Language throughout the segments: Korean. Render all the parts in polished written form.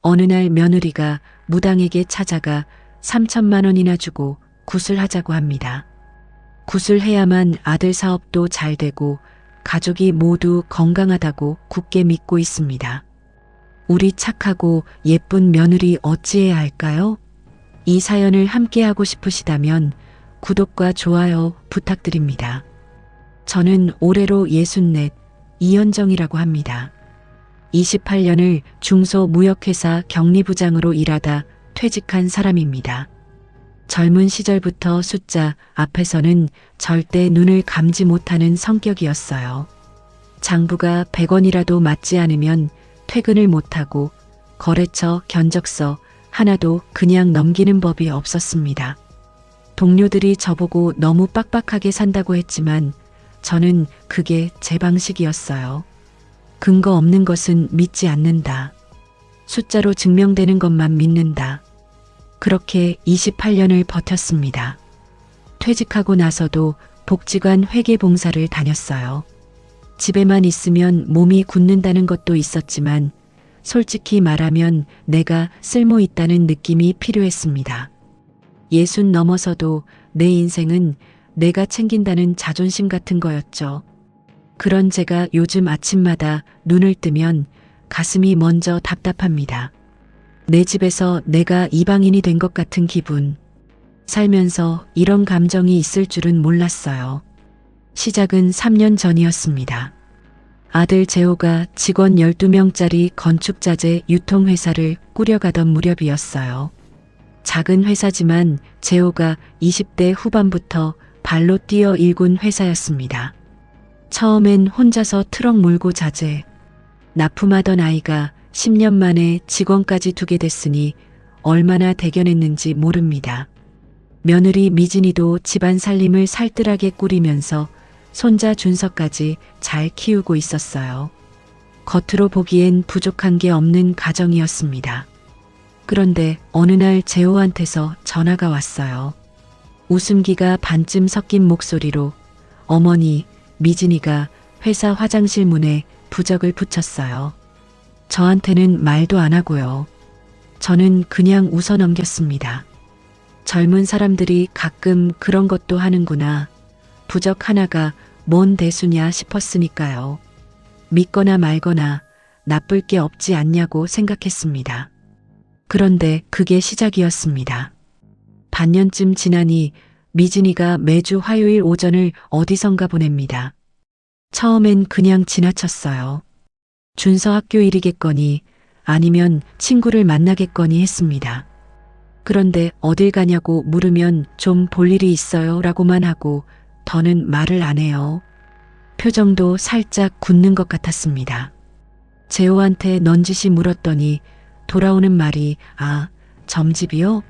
어느 날 며느리가 무당에게 찾아가 3천만 원이나 주고 굿을 하자고 합니다. 굿을 해야만 아들 사업도 잘 되고 가족이 모두 건강하다고 굳게 믿고 있습니다. 우리 착하고 예쁜 며느리 어찌해야 할까요? 이 사연을 함께하고 싶으시다면 구독과 좋아요 부탁드립니다. 저는 올해로 64, 이현정이라고 합니다. 28년을 중소무역회사 격리부장으로 일하다 퇴직한 사람입니다. 젊은 시절부터 숫자 앞에서는 절대 눈을 감지 못하는 성격이었어요. 장부가 100원이라도 맞지 않으면 퇴근을 못하고 거래처 견적서 하나도 그냥 넘기는 법이 없었습니다. 동료들이 저보고 너무 빡빡하게 산다고 했지만 저는 그게 제 방식이었어요. 근거 없는 것은 믿지 않는다. 숫자로 증명되는 것만 믿는다. 그렇게 28년을 버텼습니다. 퇴직하고 나서도 복지관 회계봉사를 다녔어요. 집에만 있으면 몸이 굳는다는 것도 있었지만 솔직히 말하면 내가 쓸모 있다는 느낌이 필요했습니다. 60 넘어서도 내 인생은 내가 챙긴다는 자존심 같은 거였죠. 그런 제가 요즘 아침마다 눈을 뜨면 가슴이 먼저 답답합니다. 내 집에서 내가 이방인이 된 것 같은 기분. 살면서 이런 감정이 있을 줄은 몰랐어요. 시작은 3년 전이었습니다. 아들 재호가 직원 12명짜리 건축자재 유통회사를 꾸려가던 무렵이었어요. 작은 회사지만 재호가 20대 후반부터 발로 뛰어 일군 회사였습니다. 처음엔 혼자서 트럭 몰고 자재, 납품하던 아이가 10년 만에 직원까지 두게 됐으니 얼마나 대견했는지 모릅니다. 며느리 미진이도 집안 살림을 살뜰하게 꾸리면서 손자 준서까지 잘 키우고 있었어요. 겉으로 보기엔 부족한 게 없는 가정이었습니다. 그런데 어느 날 재호한테서 전화가 왔어요. 웃음기가 반쯤 섞인 목소리로 어머니, 미진이가 회사 화장실 문에 부적을 붙였어요. 저한테는 말도 안 하고요. 저는 그냥 웃어 넘겼습니다. 젊은 사람들이 가끔 그런 것도 하는구나. 부적 하나가 뭔 대수냐 싶었으니까요. 믿거나 말거나 나쁠 게 없지 않냐고 생각했습니다. 그런데 그게 시작이었습니다. 반년쯤 지나니 미진이가 매주 화요일 오전을 어디선가 보냅니다. 처음엔 그냥 지나쳤어요. 준서 학교 일이겠거니 아니면 친구를 만나겠거니 했습니다. 그런데 어딜 가냐고 물으면 좀 볼 일이 있어요 라고만 하고 더는 말을 안 해요. 표정도 살짝 굳는 것 같았습니다. 재호한테 넌지시 물었더니 돌아오는 말이 점집이요?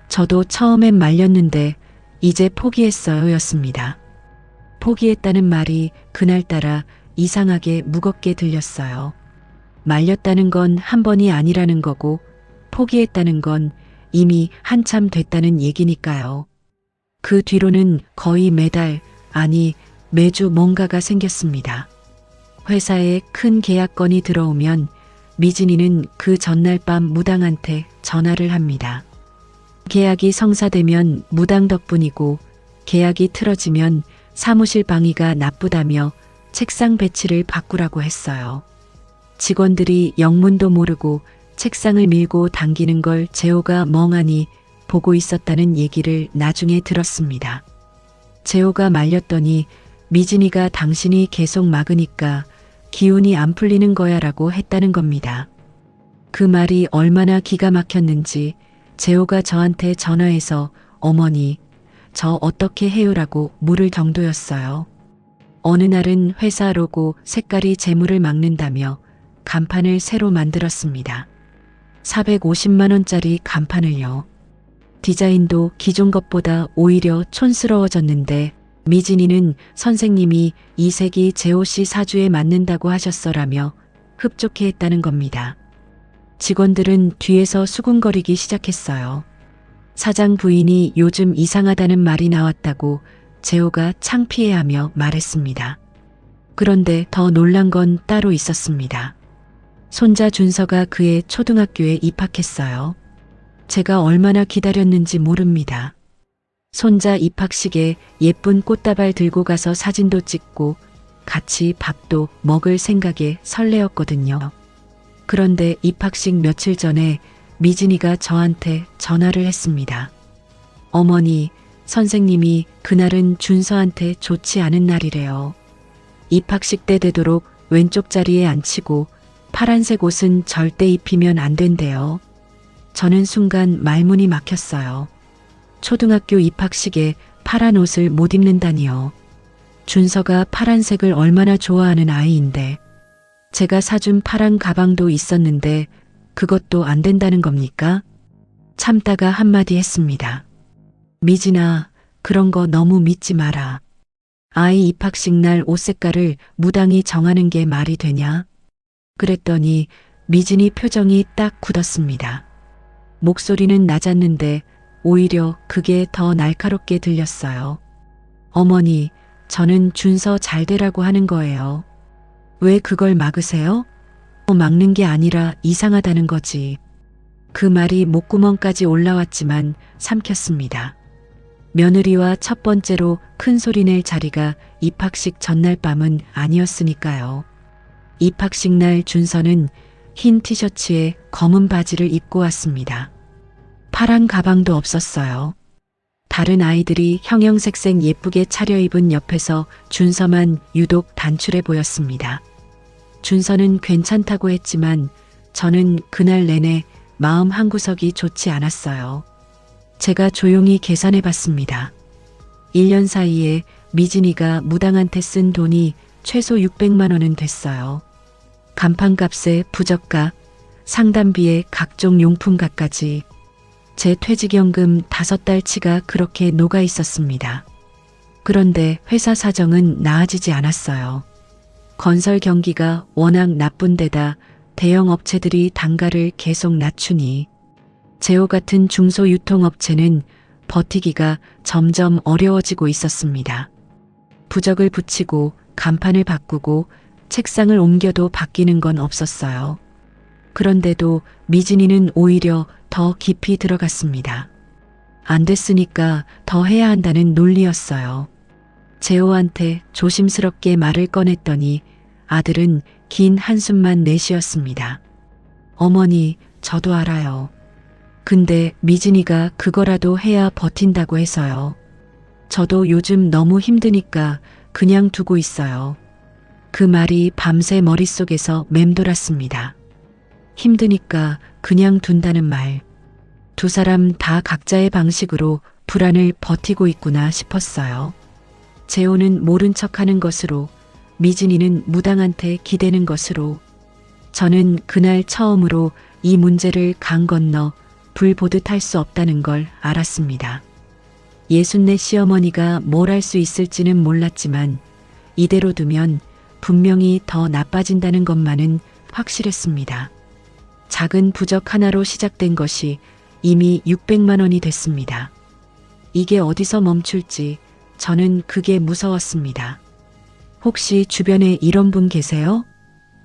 저도 처음엔 말렸는데 이제 포기했어요 였습니다. 포기했다는 말이 그날따라 이상하게 무겁게 들렸어요. 말렸다는 건 한 번이 아니라는 거고 포기했다는 건 이미 한참 됐다는 얘기니까요. 그 뒤로는 거의 매달, 아니 매주 뭔가가 생겼습니다. 회사에 큰 계약건이 들어오면 미진이는 그 전날 밤 무당한테 전화를 합니다. 계약이 성사되면 무당 덕분이고 계약이 틀어지면 사무실 방위가 나쁘다며 책상 배치를 바꾸라고 했어요. 직원들이 영문도 모르고 책상을 밀고 당기는 걸 재호가 멍하니 보고 있었다는 얘기를 나중에 들었습니다. 재호가 말렸더니 미진이가 당신이 계속 막으니까 기운이 안 풀리는 거야 라고 했다는 겁니다. 그 말이 얼마나 기가 막혔는지 재호가 저한테 전화해서 어머니, 저 어떻게 해요라고 물을 정도였어요. 어느 날은 회사 로고 색깔이 재물을 막는다며 간판을 새로 만들었습니다. 450만 원짜리 간판을요. 디자인도 기존 것보다 오히려 촌스러워졌는데 미진이는 선생님이 이 색이 재호 씨 사주에 맞는다고 하셨어라며 흡족해 했다는 겁니다. 직원들은 뒤에서 수군거리기 시작했어요. 사장 부인이 요즘 이상하다는 말이 나왔다고 재호가 창피해하며 말했습니다. 그런데 더 놀란 건 따로 있었습니다. 손자 준서가 그의 초등학교에 입학했어요. 제가 얼마나 기다렸는지 모릅니다. 손자 입학식에 예쁜 꽃다발 들고 가서 사진도 찍고 같이 밥도 먹을 생각에 설레었거든요. 그런데 입학식 며칠 전에 미진이가 저한테 전화를 했습니다. 어머니, 선생님이 그날은 준서한테 좋지 않은 날이래요. 입학식 때 되도록 왼쪽 자리에 앉히고 파란색 옷은 절대 입히면 안 된대요. 저는 순간 말문이 막혔어요. 초등학교 입학식에 파란 옷을 못 입는다니요. 준서가 파란색을 얼마나 좋아하는 아이인데 제가 사준 파란 가방도 있었는데 그것도 안 된다는 겁니까? 참다가 한마디 했습니다. 미진아, 그런 거 너무 믿지 마라. 아이 입학식 날 옷 색깔을 무당이 정하는 게 말이 되냐? 그랬더니 미진이 표정이 딱 굳었습니다. 목소리는 낮았는데 오히려 그게 더 날카롭게 들렸어요. 어머니, 저는 준서 잘 되라고 하는 거예요. 왜 그걸 막으세요? 막는 게 아니라 이상하다는 거지. 그 말이 목구멍까지 올라왔지만 삼켰습니다. 며느리와 첫 번째로 큰 소리 낼 자리가 입학식 전날 밤은 아니었으니까요. 입학식 날 준서는 흰 티셔츠에 검은 바지를 입고 왔습니다. 파란 가방도 없었어요. 다른 아이들이 형형색색 예쁘게 차려입은 옆에서 준서만 유독 단출해 보였습니다. 준서는 괜찮다고 했지만 저는 그날 내내 마음 한구석이 좋지 않았어요. 제가 조용히 계산해 봤습니다. 1년 사이에 미진이가 무당한테 쓴 돈이 최소 600만 원은 됐어요. 간판값에 부적값, 상담비에 각종 용품값까지 제 퇴직연금 5달치가 그렇게 녹아 있었습니다. 그런데 회사 사정은 나아지지 않았어요. 건설 경기가 워낙 나쁜 데다 대형 업체들이 단가를 계속 낮추니 제호 같은 중소유통업체는 버티기가 점점 어려워지고 있었습니다. 부적을 붙이고 간판을 바꾸고 책상을 옮겨도 바뀌는 건 없었어요. 그런데도 미진이는 오히려 더 깊이 들어갔습니다. 안 됐으니까 더 해야 한다는 논리였어요. 재호한테 조심스럽게 말을 꺼냈더니 아들은 긴 한숨만 내쉬었습니다. 어머니, 저도 알아요. 근데 미진이가 그거라도 해야 버틴다고 해서요. 저도 요즘 너무 힘드니까 그냥 두고 있어요. 그 말이 밤새 머릿속에서 맴돌았습니다. 힘드니까 그냥 둔다는 말. 두 사람 다 각자의 방식으로 불안을 버티고 있구나 싶었어요. 재호는 모른 척하는 것으로, 미진이는 무당한테 기대는 것으로, 저는 그날 처음으로 이 문제를 강 건너 불 보듯 할 수 없다는 걸 알았습니다. 64 시어머니가 뭘 할 수 있을지는 몰랐지만 이대로 두면 분명히 더 나빠진다는 것만은 확실했습니다. 작은 부적 하나로 시작된 것이 이미 600만 원이 됐습니다. 이게 어디서 멈출지 저는 그게 무서웠습니다. 혹시 주변에 이런 분 계세요?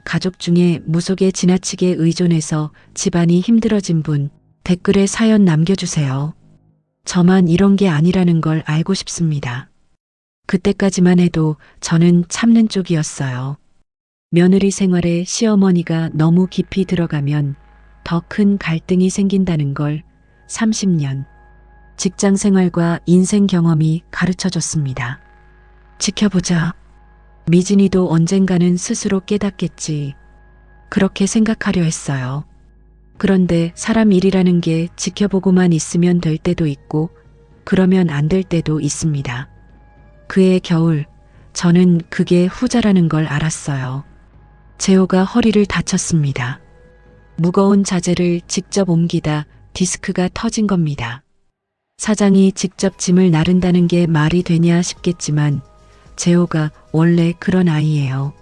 가족 중에 무속에 지나치게 의존해서 집안이 힘들어진 분, 댓글에 사연 남겨주세요. 저만 이런 게 아니라는 걸 알고 싶습니다. 그때까지만 해도 저는 참는 쪽이었어요. 며느리 생활에 시어머니가 너무 깊이 들어가면 더 큰 갈등이 생긴다는 걸 30년 직장 생활과 인생 경험이 가르쳐줬습니다. 지켜보자. 미진이도 언젠가는 스스로 깨닫겠지. 그렇게 생각하려 했어요. 그런데 사람 일이라는 게 지켜보고만 있으면 될 때도 있고 그러면 안 될 때도 있습니다. 그해 겨울 저는 그게 후자라는 걸 알았어요. 재호가 허리를 다쳤습니다. 무거운 자재를 직접 옮기다 디스크가 터진 겁니다. 사장이 직접 짐을 나른다는 게 말이 되냐 싶겠지만 재호가 원래 그런 아이예요.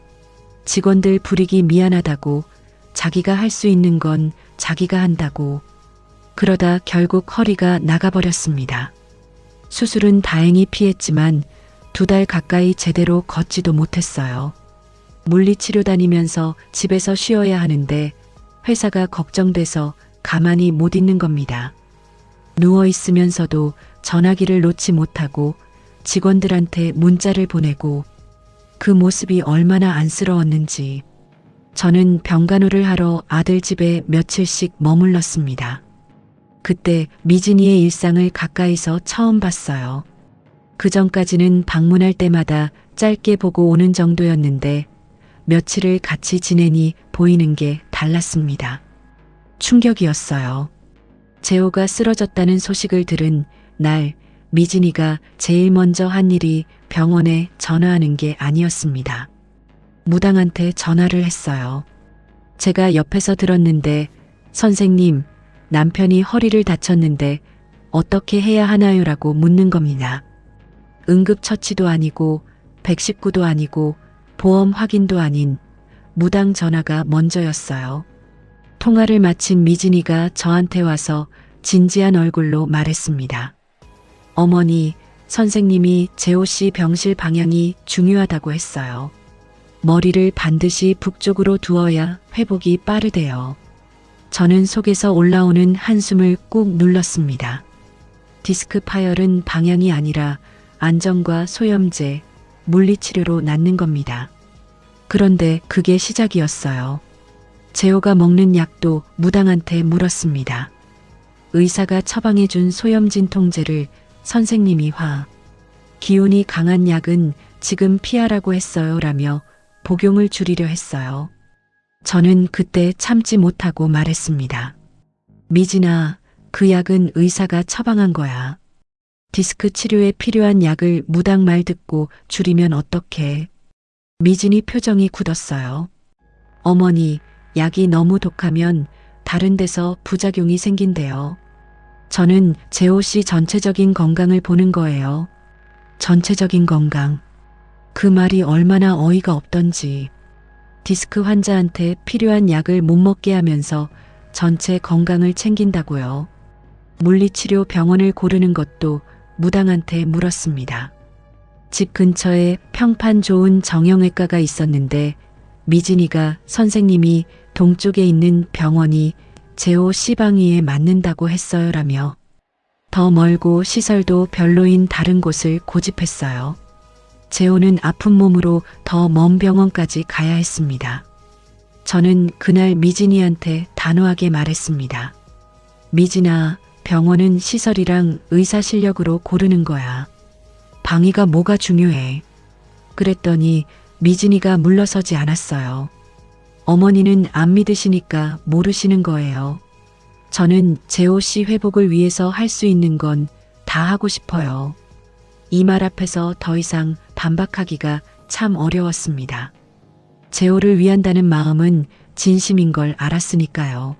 직원들 부리기 미안하다고, 자기가 할 수 있는 건 자기가 한다고. 그러다 결국 허리가 나가버렸습니다. 수술은 다행히 피했지만 2달 가까이 제대로 걷지도 못했어요. 물리치료 다니면서 집에서 쉬어야 하는데 회사가 걱정돼서 가만히 못 있는 겁니다. 누워 있으면서도 전화기를 놓지 못하고 직원들한테 문자를 보내고 그 모습이 얼마나 안쓰러웠는지 저는 병간호를 하러 아들 집에 며칠씩 머물렀습니다. 그때 미진이의 일상을 가까이서 처음 봤어요. 그 전까지는 방문할 때마다 짧게 보고 오는 정도였는데 며칠을 같이 지내니 보이는 게 달랐습니다. 충격이었어요. 재호가 쓰러졌다는 소식을 들은 날 미진이가 제일 먼저 한 일이 병원에 전화하는 게 아니었습니다. 무당한테 전화를 했어요. 제가 옆에서 들었는데 선생님, 남편이 허리를 다쳤는데 어떻게 해야 하나요라고 묻는 겁니다. 응급처치도 아니고 119도 아니고 보험 확인도 아닌 무당 전화가 먼저였어요. 통화를 마친 미진이가 저한테 와서 진지한 얼굴로 말했습니다. 어머니, 선생님이 재호 씨 병실 방향이 중요하다고 했어요. 머리를 반드시 북쪽으로 두어야 회복이 빠르대요. 저는 속에서 올라오는 한숨을 꾹 눌렀습니다. 디스크 파열은 방향이 아니라 안정과 소염제, 물리치료로 낫는 겁니다. 그런데 그게 시작이었어요. 재호가 먹는 약도 무당한테 물었습니다. 의사가 처방해준 소염진통제를 선생님이 기운이 강한 약은 지금 피하라고 했어요 라며 복용을 줄이려 했어요. 저는 그때 참지 못하고 말했습니다. 미진아, 그 약은 의사가 처방한 거야. 디스크 치료에 필요한 약을 무당 말 듣고 줄이면 어떡해. 미진이 표정이 굳었어요. 어머니, 약이 너무 독하면 다른 데서 부작용이 생긴대요. 저는 재호 씨 전체적인 건강을 보는 거예요. 전체적인 건강. 그 말이 얼마나 어이가 없던지. 디스크 환자한테 필요한 약을 못 먹게 하면서 전체 건강을 챙긴다고요. 물리치료 병원을 고르는 것도 무당한테 물었습니다. 집 근처에 평판 좋은 정형외과가 있었는데 미진이가 선생님이 동쪽에 있는 병원이 재호 씨 방위에 맞는다고 했어요라며 더 멀고 시설도 별로인 다른 곳을 고집했어요. 재호는 아픈 몸으로 더 먼 병원까지 가야 했습니다. 저는 그날 미진이한테 단호하게 말했습니다. 미진아, 병원은 시설이랑 의사 실력으로 고르는 거야. 방위가 뭐가 중요해. 그랬더니 미진이가 물러서지 않았어요. 어머니는 안 믿으시니까 모르시는 거예요. 저는 재호 씨 회복을 위해서 할 수 있는 건 다 하고 싶어요. 이 말 앞에서 더 이상 반박하기가 참 어려웠습니다. 재호를 위한다는 마음은 진심인 걸 알았으니까요.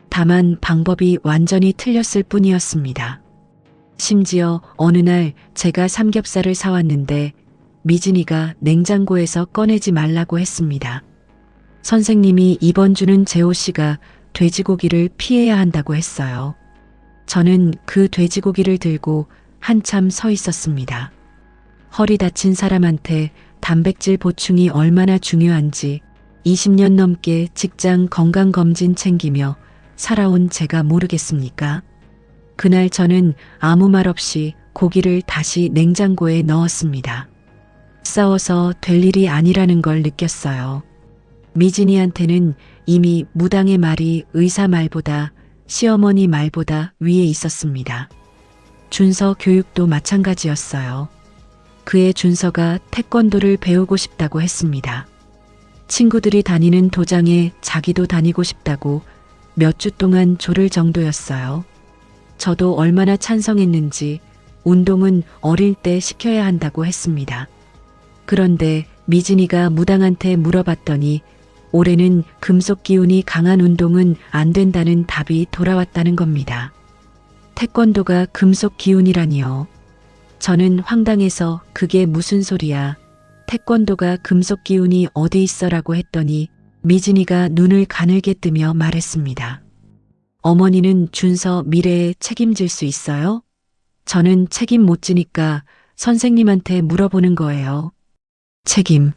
다만 방법이 완전히 틀렸을 뿐이었습니다. 심지어 어느 날 제가 삼겹살을 사왔는데 미진이가 냉장고에서 꺼내지 말라고 했습니다. 선생님이 이번 주는 재호 씨가 돼지고기를 피해야 한다고 했어요. 저는 그 돼지고기를 들고 한참 서 있었습니다. 허리 다친 사람한테 단백질 보충이 얼마나 중요한지 20년 넘게 직장 건강검진 챙기며 살아온 제가 모르겠습니까? 그날 저는 아무 말 없이 고기를 다시 냉장고에 넣었습니다. 싸워서 될 일이 아니라는 걸 느꼈어요. 미진이한테는 이미 무당의 말이 의사 말보다 시어머니 말보다 위에 있었습니다. 준서 교육도 마찬가지였어요. 그의 준서가 태권도를 배우고 싶다고 했습니다. 친구들이 다니는 도장에 자기도 다니고 싶다고 몇 주 동안 조를 정도였어요. 저도 얼마나 찬성했는지 운동은 어릴 때 시켜야 한다고 했습니다. 그런데 미진이가 무당한테 물어봤더니 올해는 금속 기운이 강한 운동은 안 된다는 답이 돌아왔다는 겁니다. 태권도가 금속 기운이라니요. 저는 황당해서 그게 무슨 소리야. 태권도가 금속 기운이 어디 있어라고 했더니 미진이가 눈을 가늘게 뜨며 말했습니다. 어머니는 준서 미래에 책임질 수 있어요? 저는 책임 못 지니까 선생님한테 물어보는 거예요. 책임.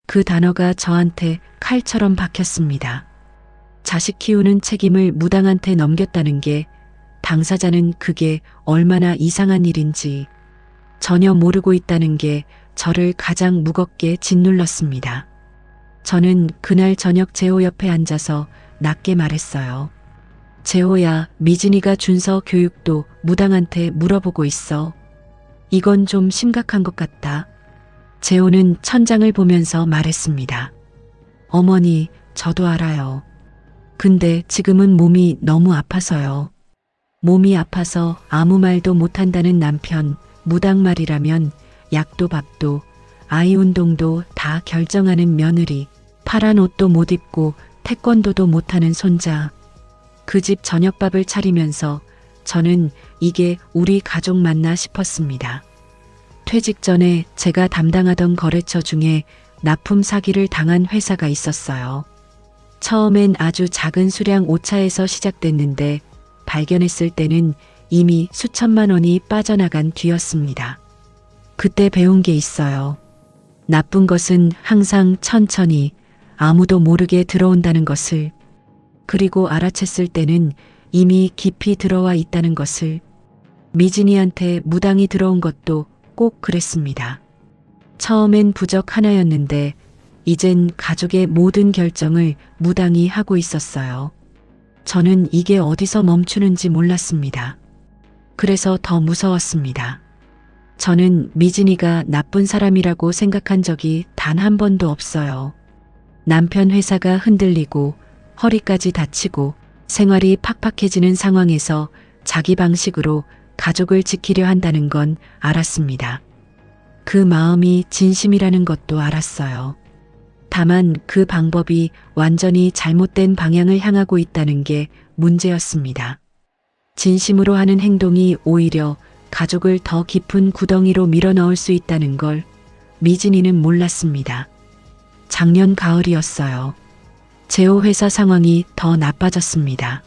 그 단어가 저한테 칼처럼 박혔습니다. 자식 키우는 책임을 무당한테 넘겼다는 게 당사자는 그게 얼마나 이상한 일인지 전혀 모르고 있다는 게 저를 가장 무겁게 짓눌렀습니다. 저는 그날 저녁 재호 옆에 앉아서 낮게 말했어요. 재호야, 미진이가 준서 교육도 무당한테 물어보고 있어. 이건 좀 심각한 것 같다. 재호는 천장을 보면서 말했습니다. 어머니, 저도 알아요. 근데 지금은 몸이 너무 아파서요. 몸이 아파서 아무 말도 못한다는 남편, 무당 말이라면 약도 밥도 아이 운동도 다 결정하는 며느리, 파란 옷도 못 입고 태권도도 못하는 손자. 그 집 저녁밥을 차리면서 저는 이게 우리 가족 맞나 싶었습니다. 퇴직 전에 제가 담당하던 거래처 중에 납품 사기를 당한 회사가 있었어요. 처음엔 아주 작은 수량 오차에서 시작됐는데 발견했을 때는 이미 수천만 원이 빠져나간 뒤였습니다. 그때 배운 게 있어요. 나쁜 것은 항상 천천히 아무도 모르게 들어온다는 것을, 그리고 알아챘을 때는 이미 깊이 들어와 있다는 것을. 미진이한테 무당이 들어온 것도 꼭 그랬습니다. 처음엔 부적 하나였는데 이젠 가족의 모든 결정을 무당이 하고 있었어요. 저는 이게 어디서 멈추는지 몰랐습니다. 그래서 더 무서웠습니다. 저는 미진이가 나쁜 사람이라고 생각한 적이 단 한 번도 없어요. 남편 회사가 흔들리고 허리까지 다치고 생활이 팍팍해지는 상황에서 자기 방식으로 가족을 지키려 한다는 건 알았습니다. 그 마음이 진심이라는 것도 알았어요. 다만 그 방법이 완전히 잘못된 방향을 향하고 있다는 게 문제였습니다. 진심으로 하는 행동이 오히려 가족을 더 깊은 구덩이로 밀어넣을 수 있다는 걸 미진이는 몰랐습니다. 작년 가을이었어요. 재호 회사 상황이 더 나빠졌습니다.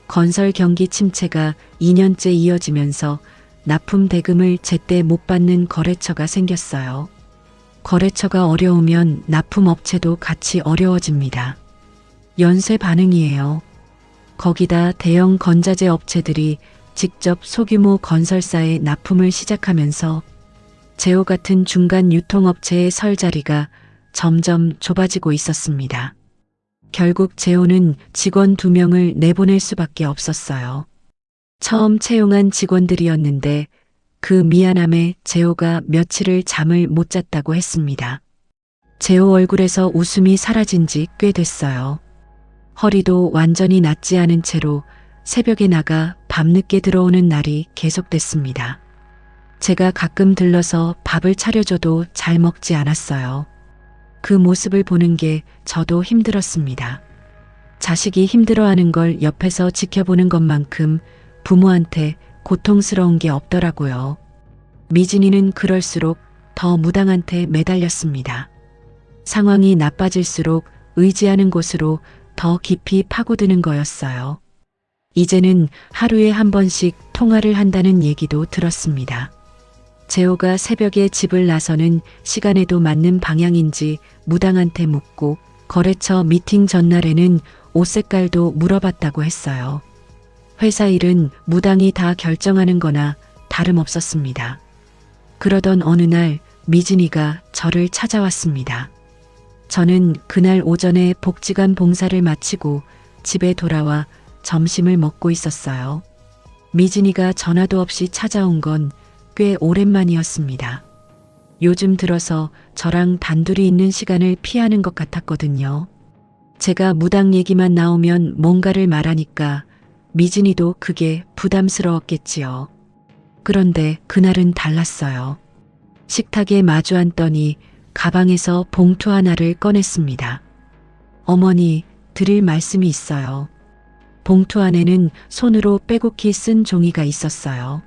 건설 경기 침체가 2년째 이어지면서 납품 대금을 제때 못 받는 거래처가 생겼어요. 거래처가 어려우면 납품업체도 같이 어려워집니다. 연쇄 반응이에요. 거기다 대형 건자재 업체들이 직접 소규모 건설사에 납품을 시작하면서 재호 같은 중간 유통업체의 설 자리가 점점 좁아지고 있었습니다. 결국 재호는 직원 2명을 내보낼 수밖에 없었어요. 처음 채용한 직원들이었는데 그 미안함에 재호가 며칠을 잠을 못 잤다고 했습니다. 재호 얼굴에서 웃음이 사라진 지 꽤 됐어요. 허리도 완전히 낫지 않은 채로 새벽에 나가 밤늦게 들어오는 날이 계속됐습니다. 제가 가끔 들러서 밥을 차려줘도 잘 먹지 않았어요. 그 모습을 보는 게 저도 힘들었습니다. 자식이 힘들어하는 걸 옆에서 지켜보는 것만큼 부모한테 고통스러운 게 없더라고요. 미진이는 그럴수록 더 무당한테 매달렸습니다. 상황이 나빠질수록 의지하는 곳으로 더 깊이 파고드는 거였어요. 이제는 하루에 한 번씩 통화를 한다는 얘기도 들었습니다. 재호가 새벽에 집을 나서는 시간에도 맞는 방향인지 무당한테 묻고 거래처 미팅 전날에는 옷 색깔도 물어봤다고 했어요. 회사 일은 무당이 다 결정하는 거나 다름없었습니다. 그러던 어느 날 미진이가 저를 찾아왔습니다. 저는 그날 오전에 복지관 봉사를 마치고 집에 돌아와 점심을 먹고 있었어요. 미진이가 전화도 없이 찾아온 건 꽤 오랜만이었습니다. 요즘 들어서 저랑 단둘이 있는 시간을 피하는 것 같았거든요. 제가 무당 얘기만 나오면 뭔가를 말하니까 미진이도 그게 부담스러웠겠지요. 그런데 그날은 달랐어요. 식탁에 마주 앉더니 가방에서 봉투 하나를 꺼냈습니다. 어머니, 드릴 말씀이 있어요. 봉투 안에는 손으로 빼곡히 쓴 종이가 있었어요.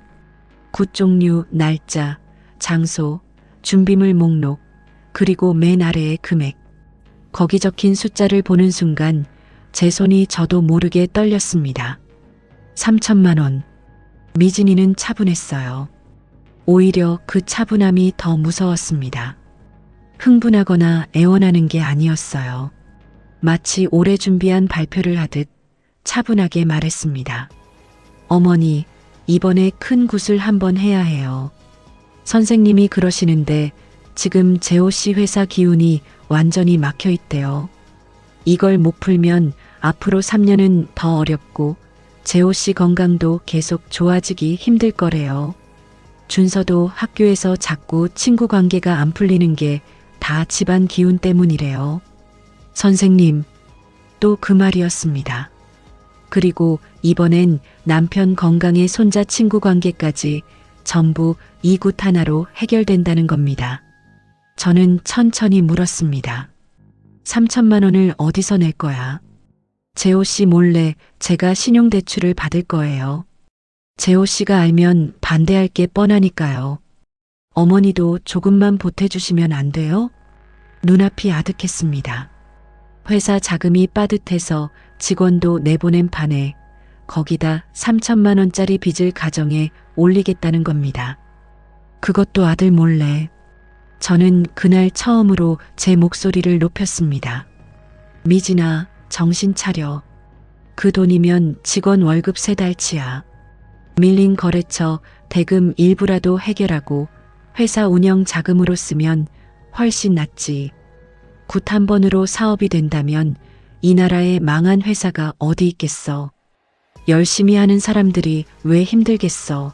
굿 종류, 날짜, 장소, 준비물 목록, 그리고 맨 아래의 금액. 거기 적힌 숫자를 보는 순간 제 손이 저도 모르게 떨렸습니다. 3천만 원. 미진이는 차분했어요. 오히려 그 차분함이 더 무서웠습니다. 흥분하거나 애원하는 게 아니었어요. 마치 오래 준비한 발표를 하듯 차분하게 말했습니다. 어머니, 이번에 큰 굿을 한번 해야 해요. 선생님이 그러시는데 지금 재호 씨 회사 기운이 완전히 막혀 있대요. 이걸 못 풀면 앞으로 3년은 더 어렵고 재호 씨 건강도 계속 좋아지기 힘들 거래요. 준서도 학교에서 자꾸 친구 관계가 안 풀리는 게 다 집안 기운 때문이래요. 선생님, 또 그 말이었습니다. 그리고 이번엔 남편 건강에 손자 친구 관계까지 전부 이 굿 하나로 해결된다는 겁니다. 저는 천천히 물었습니다. 3천만 원을 어디서 낼 거야? 재호 씨 몰래 제가 신용대출을 받을 거예요. 재호 씨가 알면 반대할 게 뻔하니까요. 어머니도 조금만 보태주시면 안 돼요? 눈앞이 아득했습니다. 회사 자금이 빠듯해서 직원도 내보낸 판에 거기다 3천만 원짜리 빚을 가정에 올리겠다는 겁니다. 그것도 아들 몰래. 저는 그날 처음으로 제 목소리를 높였습니다. 미진아, 정신 차려. 그 돈이면 직원 월급 3달치야. 밀린 거래처 대금 일부라도 해결하고 회사 운영 자금으로 쓰면 훨씬 낫지. 굿 한 번으로 사업이 된다면 이 나라에 망한 회사가 어디 있겠어. 열심히 하는 사람들이 왜 힘들겠어.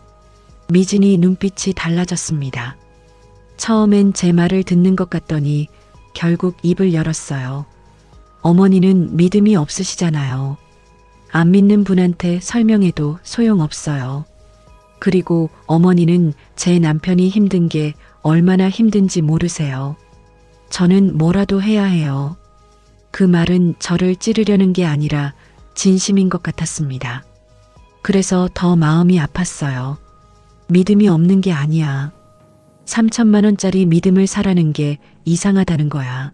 미진이 눈빛이 달라졌습니다. 처음엔 제 말을 듣는 것 같더니 결국 입을 열었어요. 어머니는 믿음이 없으시잖아요. 안 믿는 분한테 설명해도 소용없어요. 그리고 어머니는 제 남편이 힘든 게 얼마나 힘든지 모르세요. 저는 뭐라도 해야 해요. 그 말은 저를 찌르려는 게 아니라 진심인 것 같았습니다. 그래서 더 마음이 아팠어요. 믿음이 없는 게 아니야. 3천만 원짜리 믿음을 사라는 게 이상하다는 거야.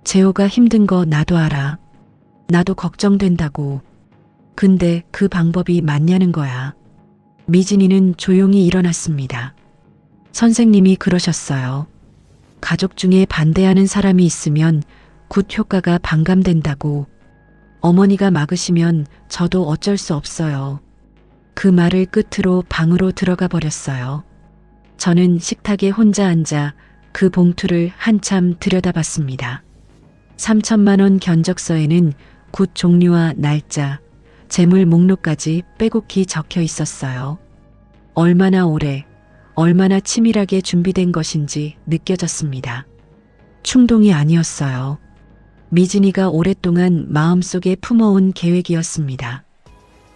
재호가 힘든 거 나도 알아. 나도 걱정된다고. 근데 그 방법이 맞냐는 거야. 미진이는 조용히 일어났습니다. 선생님이 그러셨어요. 가족 중에 반대하는 사람이 있으면 굿 효과가 반감된다고. 어머니가 막으시면 저도 어쩔 수 없어요. 그 말을 끝으로 방으로 들어가 버렸어요. 저는 식탁에 혼자 앉아 그 봉투를 한참 들여다봤습니다. 3천만 원 견적서에는 굿 종류와 날짜, 재물 목록까지 빼곡히 적혀 있었어요. 얼마나 오래, 얼마나 치밀하게 준비된 것인지 느껴졌습니다. 충동이 아니었어요. 미진이가 오랫동안 마음속에 품어온 계획이었습니다.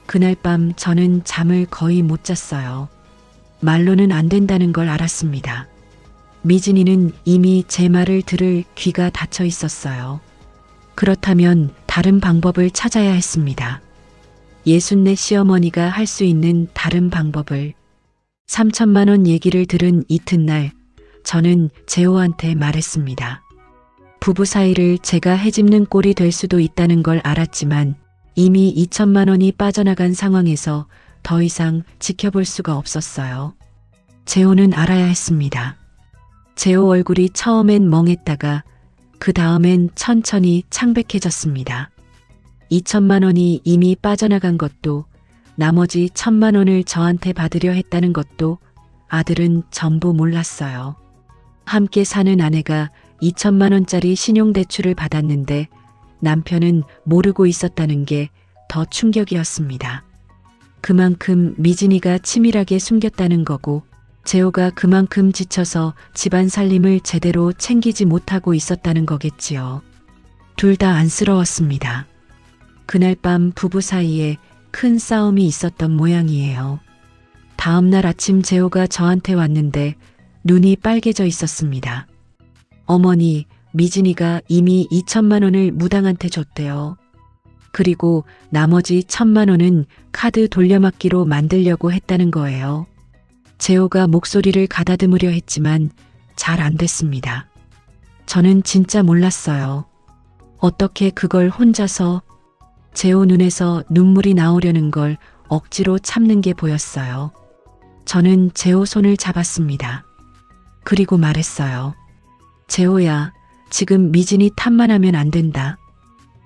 그날 밤 저는 잠을 거의 못 잤어요. 말로는 안 된다는 걸 알았습니다. 미진이는 이미 제 말을 들을 귀가 닫혀 있었어요. 그렇다면 다른 방법을 찾아야 했습니다. 64 시어머니가 할 수 있는 다른 방법을. 3천만 원 얘기를 들은 이튿날 저는 재호한테 말했습니다. 부부 사이를 제가 헤집는 꼴이 될 수도 있다는 걸 알았지만 이미 2천만 원이 빠져나간 상황에서 더 이상 지켜볼 수가 없었어요. 재호는 알아야 했습니다. 재호 얼굴이 처음엔 멍했다가 그 다음엔 천천히 창백해졌습니다. 2천만 원이 이미 빠져나간 것도 나머지 1,000만 원을 저한테 받으려 했다는 것도 아들은 전부 몰랐어요. 함께 사는 아내가 2천만 원짜리 신용대출을 받았는데 남편은 모르고 있었다는 게 더 충격이었습니다. 그만큼 미진이가 치밀하게 숨겼다는 거고 재호가 그만큼 지쳐서 집안 살림을 제대로 챙기지 못하고 있었다는 거겠지요. 둘 다 안쓰러웠습니다. 그날 밤 부부 사이에 큰 싸움이 있었던 모양이에요. 다음 날 아침 재호가 저한테 왔는데 눈이 빨개져 있었습니다. 어머니, 미진이가 이미 2천만 원을 무당한테 줬대요. 그리고 나머지 1,000만 원은 카드 돌려막기로 만들려고 했다는 거예요. 재호가 목소리를 가다듬으려 했지만 잘 안 됐습니다. 저는 진짜 몰랐어요. 어떻게 그걸 혼자서. 재호 눈에서 눈물이 나오려는 걸 억지로 참는 게 보였어요. 저는 재호 손을 잡았습니다. 그리고 말했어요. 재호야, 지금 미진이 탓만 하면 안 된다.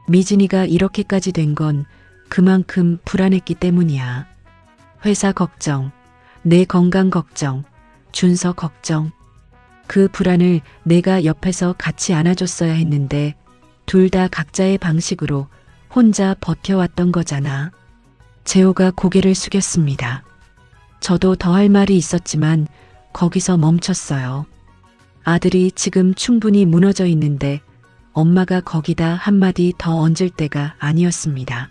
미진이가 이렇게까지 된 건 그만큼 불안했기 때문이야. 회사 걱정, 내 건강 걱정, 준서 걱정. 그 불안을 내가 옆에서 같이 안아줬어야 했는데 둘 다 각자의 방식으로 혼자 버텨왔던 거잖아. 재호가 고개를 숙였습니다. 저도 더 할 말이 있었지만 거기서 멈췄어요. 아들이 지금 충분히 무너져 있는데 엄마가 거기다 한마디 더 얹을 때가 아니었습니다.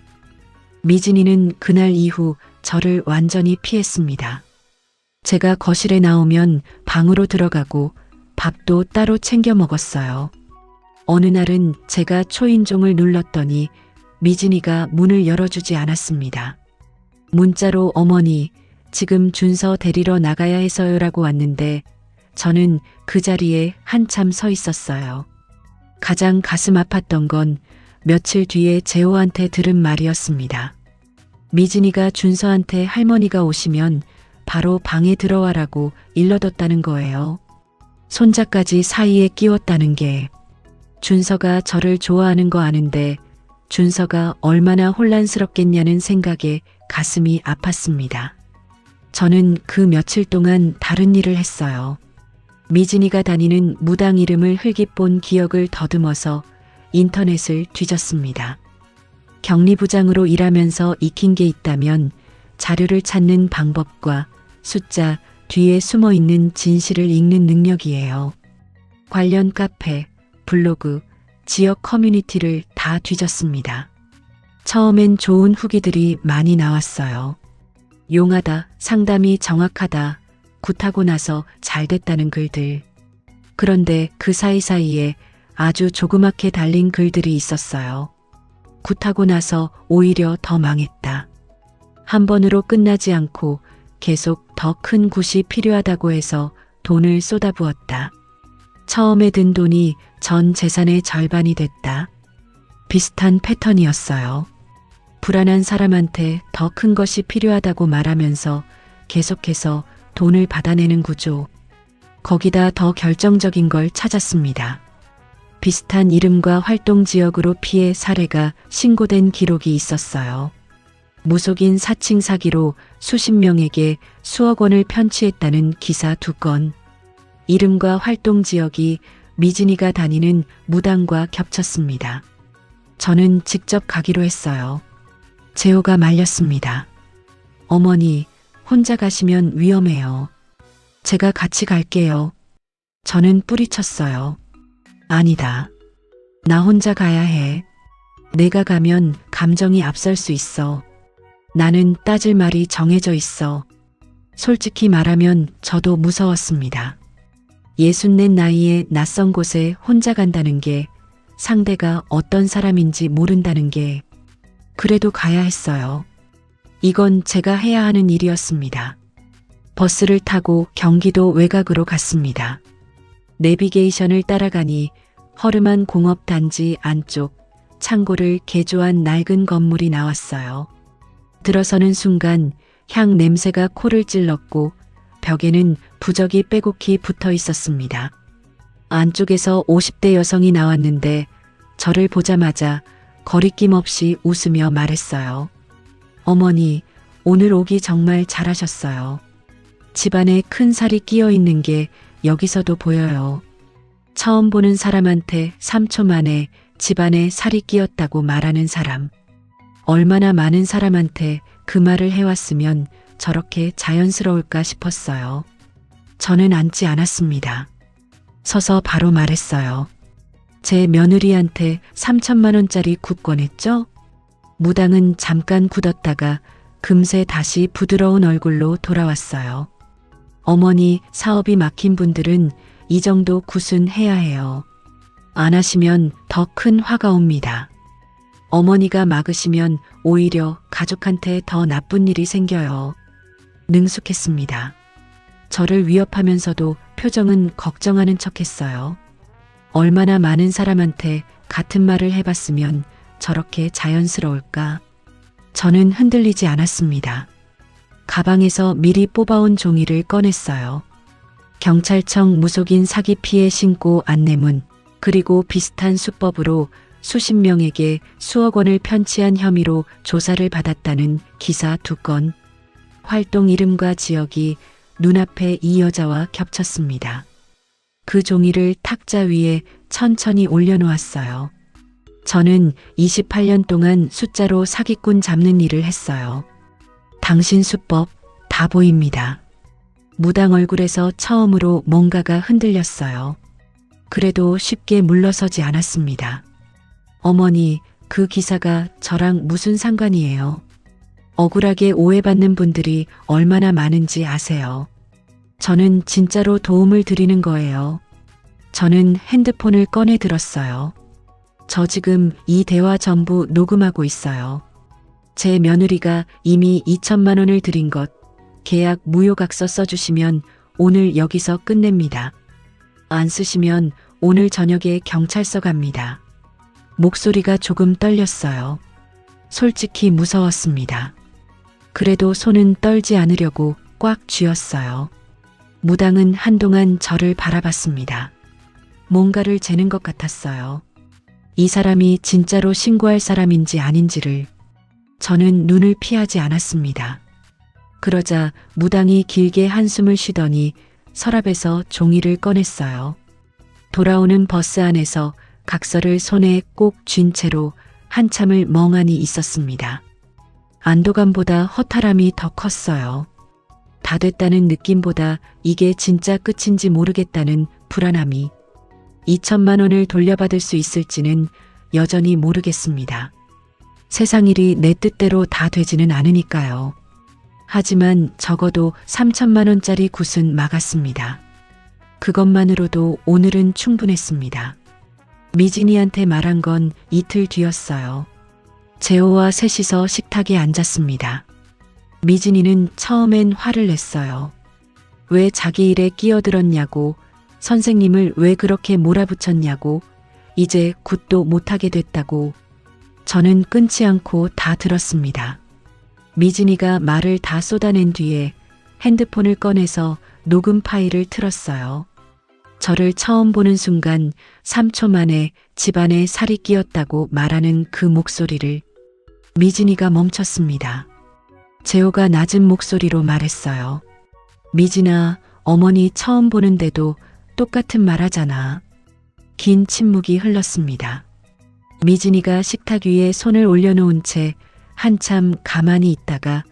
미진이는 그날 이후 저를 완전히 피했습니다. 제가 거실에 나오면 방으로 들어가고 밥도 따로 챙겨 먹었어요. 어느 날은 제가 초인종을 눌렀더니 미진이가 문을 열어주지 않았습니다. 문자로 어머니, 지금 준서 데리러 나가야 해서요라고 왔는데 저는 그 자리에 한참 서 있었어요. 가장 가슴 아팠던 건 며칠 뒤에 재호한테 들은 말이었습니다. 미진이가 준서한테 할머니가 오시면 바로 방에 들어와라고 일러뒀다는 거예요. 손자까지 사이에 끼웠다는 게. 준서가 저를 좋아하는 거 아는데 준서가 얼마나 혼란스럽겠냐는 생각에 가슴이 아팠습니다. 저는 그 며칠 동안 다른 일을 했어요. 미진이가 다니는 무당 이름을 흘깃 본 기억을 더듬어서 인터넷을 뒤졌습니다. 격리부장으로 일하면서 익힌 게 있다면 자료를 찾는 방법과 숫자 뒤에 숨어 있는 진실을 읽는 능력이에요. 관련 카페, 블로그, 지역 커뮤니티를 다 뒤졌습니다. 처음엔 좋은 후기들이 많이 나왔어요. 용하다, 상담이 정확하다, 굿하고 나서 잘 됐다는 글들. 그런데 그 사이사이에 아주 조그맣게 달린 글들이 있었어요. 굿하고 나서 오히려 더 망했다. 한 번으로 끝나지 않고 계속 더 큰 굿이 필요하다고 해서 돈을 쏟아부었다. 처음에 든 돈이 전 재산의 절반이 됐다. 비슷한 패턴이었어요. 불안한 사람한테 더 큰 것이 필요하다고 말하면서 계속해서 돈을 받아내는 구조. 거기다 더 결정적인 걸 찾았습니다. 비슷한 이름과 활동 지역으로 피해 사례가 신고된 기록이 있었어요. 무속인 사칭 사기로 수십 명에게 수억 원을 편취했다는 기사 2건. 이름과 활동 지역이 미진이가 다니는 무당과 겹쳤습니다. 저는 직접 가기로 했어요. 재호가 말렸습니다. 어머니, 혼자 가시면 위험해요. 제가 같이 갈게요. 저는 뿌리쳤어요. 아니다. 나 혼자 가야 해. 내가 가면 감정이 앞설 수 있어. 나는 따질 말이 정해져 있어. 솔직히 말하면 저도 무서웠습니다. 64 나이에 낯선 곳에 혼자 간다는 게, 상대가 어떤 사람인지 모른다는 게. 그래도 가야 했어요. 이건 제가 해야 하는 일이었습니다. 버스를 타고 경기도 외곽으로 갔습니다. 내비게이션을 따라가니 허름한 공업단지 안쪽 창고를 개조한 낡은 건물이 나왔어요. 들어서는 순간 향 냄새가 코를 찔렀고 벽에는 부적이 빼곡히 붙어 있었습니다. 안쪽에서 50대 여성이 나왔는데 저를 보자마자 거리낌 없이 웃으며 말했어요. 어머니, 오늘 오기 정말 잘하셨어요. 집안에 큰 살이 끼어 있는 게 여기서도 보여요. 처음 보는 사람한테 3초 만에 집안에 살이 끼었다고 말하는 사람. 얼마나 많은 사람한테 그 말을 해왔으면 저렇게 자연스러울까 싶었어요. 저는 앉지 않았습니다. 서서 바로 말했어요. 제 며느리한테 3천만 원짜리 굿권했죠? 무당은 잠깐 굳었다가 금세 다시 부드러운 얼굴로 돌아왔어요. 어머니, 사업이 막힌 분들은 이 정도 굿은 해야 해요. 안 하시면 더 큰 화가 옵니다. 어머니가 막으시면 오히려 가족한테 더 나쁜 일이 생겨요. 능숙했습니다. 저를 위협하면서도 표정은 걱정하는 척했어요. 얼마나 많은 사람한테 같은 말을 해봤으면 저렇게 자연스러울까? 저는 흔들리지 않았습니다. 가방에서 미리 뽑아온 종이를 꺼냈어요. 경찰청 무속인 사기 피해 신고 안내문, 그리고 비슷한 수법으로 수십 명에게 수억 원을 편취한 혐의로 조사를 받았다는 기사 2건. 활동 이름과 지역이 눈앞에 이 여자와 겹쳤습니다. 그 종이를 탁자 위에 천천히 올려놓았어요. 저는 28년 동안 숫자로 사기꾼 잡는 일을 했어요. 당신 수법 다 보입니다. 무당 얼굴에서 처음으로 뭔가가 흔들렸어요. 그래도 쉽게 물러서지 않았습니다. 어머니, 그 기사가 저랑 무슨 상관이에요? 억울하게 오해받는 분들이 얼마나 많은지 아세요? 저는 진짜로 도움을 드리는 거예요. 저는 핸드폰을 꺼내 들었어요. 저 지금 이 대화 전부 녹음하고 있어요. 제 며느리가 이미 2천만 원을 드린 것, 계약 무효각서 써주시면 오늘 여기서 끝냅니다. 안 쓰시면 오늘 저녁에 경찰서 갑니다. 목소리가 조금 떨렸어요. 솔직히 무서웠습니다. 그래도 손은 떨지 않으려고 꽉 쥐었어요. 무당은 한동안 저를 바라봤습니다. 뭔가를 재는 것 같았어요. 이 사람이 진짜로 신고할 사람인지 아닌지를. 저는 눈을 피하지 않았습니다. 그러자 무당이 길게 한숨을 쉬더니 서랍에서 종이를 꺼냈어요. 돌아오는 버스 안에서 각서를 손에 꼭 쥔 채로 한참을 멍하니 있었습니다. 안도감보다 허탈함이 더 컸어요. 다 됐다는 느낌보다 이게 진짜 끝인지 모르겠다는 불안함이. 2천만 원을 돌려받을 수 있을지는 여전히 모르겠습니다. 세상 일이 내 뜻대로 다 되지는 않으니까요. 하지만 적어도 3천만 원짜리 굿은 막았습니다. 그것만으로도 오늘은 충분했습니다. 미진이한테 말한 건 이틀 뒤였어요. 재호와 셋이서 식탁에 앉았습니다. 미진이는 처음엔 화를 냈어요. 왜 자기 일에 끼어들었냐고, 선생님을 왜 그렇게 몰아붙였냐고, 이제 굿도 못하게 됐다고. 저는 끊지 않고 다 들었습니다. 미진이가 말을 다 쏟아낸 뒤에 핸드폰을 꺼내서 녹음 파일을 틀었어요. 저를 처음 보는 순간 3초 만에 집안에 살이 끼었다고 말하는 그 목소리를. 미진이가 멈췄습니다. 재호가 낮은 목소리로 말했어요. 미진아, 어머니 처음 보는데도 똑같은 말 하잖아. 긴 침묵이 흘렀습니다. 미진이가 식탁 위에 손을 올려놓은 채 한참 가만히 있다가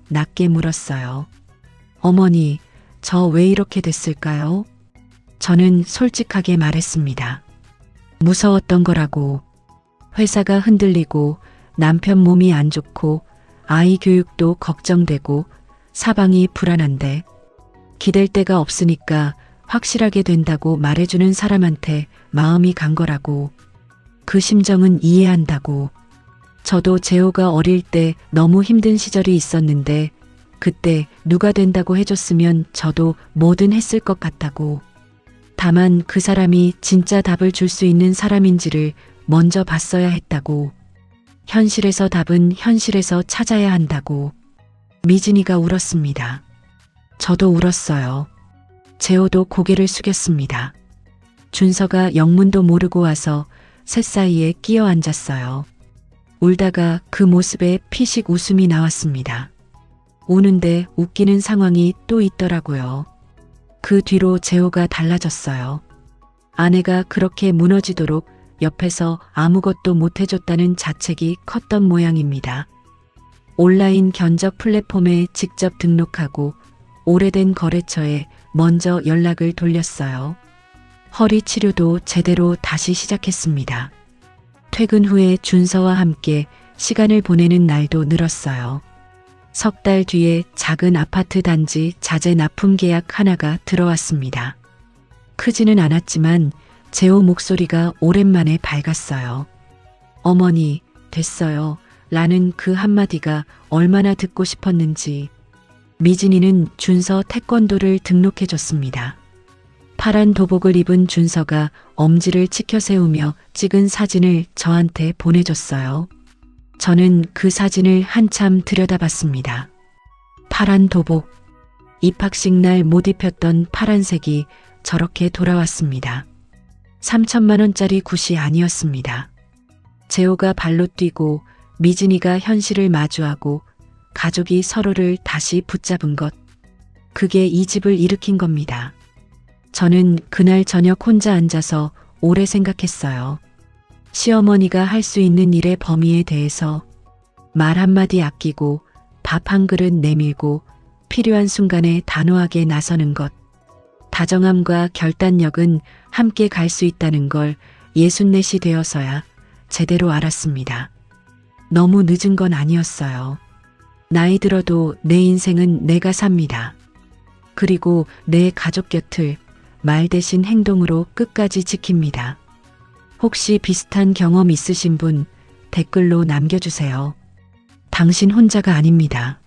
낮게 물었어요. 어머니, 저 왜 이렇게 됐을까요? 저는 솔직하게 말했습니다. 무서웠던 거라고. 회사가 흔들리고 남편 몸이 안 좋고 아이 교육도 걱정되고 사방이 불안한데 기댈 데가 없으니까 확실하게 된다고 말해주는 사람한테 마음이 간 거라고. 그 심정은 이해한다고. 저도 재호가 어릴 때 너무 힘든 시절이 있었는데 그때 누가 된다고 해줬으면 저도 뭐든 했을 것 같다고. 다만 그 사람이 진짜 답을 줄 수 있는 사람인지를 먼저 봤어야 했다고. 현실에서 답은 현실에서 찾아야 한다고. 미진이가 울었습니다. 저도 울었어요. 재호도 고개를 숙였습니다. 준서가 영문도 모르고 와서 셋 사이에 끼어 앉았어요. 울다가 그 모습에 피식 웃음이 나왔습니다. 우는데 웃기는 상황이 또 있더라고요. 그 뒤로 재호가 달라졌어요. 아내가 그렇게 무너지도록 옆에서 아무것도 못해줬다는 자책이 컸던 모양입니다. 온라인 견적 플랫폼에 직접 등록하고 오래된 거래처에 먼저 연락을 돌렸어요. 허리 치료도 제대로 다시 시작했습니다. 퇴근 후에 준서와 함께 시간을 보내는 날도 늘었어요. 석 달 뒤에 작은 아파트 단지 자재 납품 계약 하나가 들어왔습니다. 크지는 않았지만 재호 목소리가 오랜만에 밝았어요. 어머니, 됐어요. 라는 그 한마디가 얼마나 듣고 싶었는지. 미진이는 준서 태권도를 등록해줬습니다. 파란 도복을 입은 준서가 엄지를 치켜 세우며 찍은 사진을 저한테 보내줬어요. 저는 그 사진을 한참 들여다봤습니다. 파란 도복. 입학식 날 못 입혔던 파란색이 저렇게 돌아왔습니다. 3천만 원짜리 굿이 아니었습니다. 재호가 발로 뛰고 미진이가 현실을 마주하고 가족이 서로를 다시 붙잡은 것. 그게 이 집을 일으킨 겁니다. 저는 그날 저녁 혼자 앉아서 오래 생각했어요. 시어머니가 할 수 있는 일의 범위에 대해서 말 한마디 아끼고 밥 한 그릇 내밀고 필요한 순간에 단호하게 나서는 것. 다정함과 결단력은 함께 갈 수 있다는 걸 64이 되어서야 제대로 알았습니다. 너무 늦은 건 아니었어요. 나이 들어도 내 인생은 내가 삽니다. 그리고 내 가족 곁을 말 대신 행동으로 끝까지 지킵니다. 혹시 비슷한 경험 있으신 분 댓글로 남겨주세요. 당신 혼자가 아닙니다.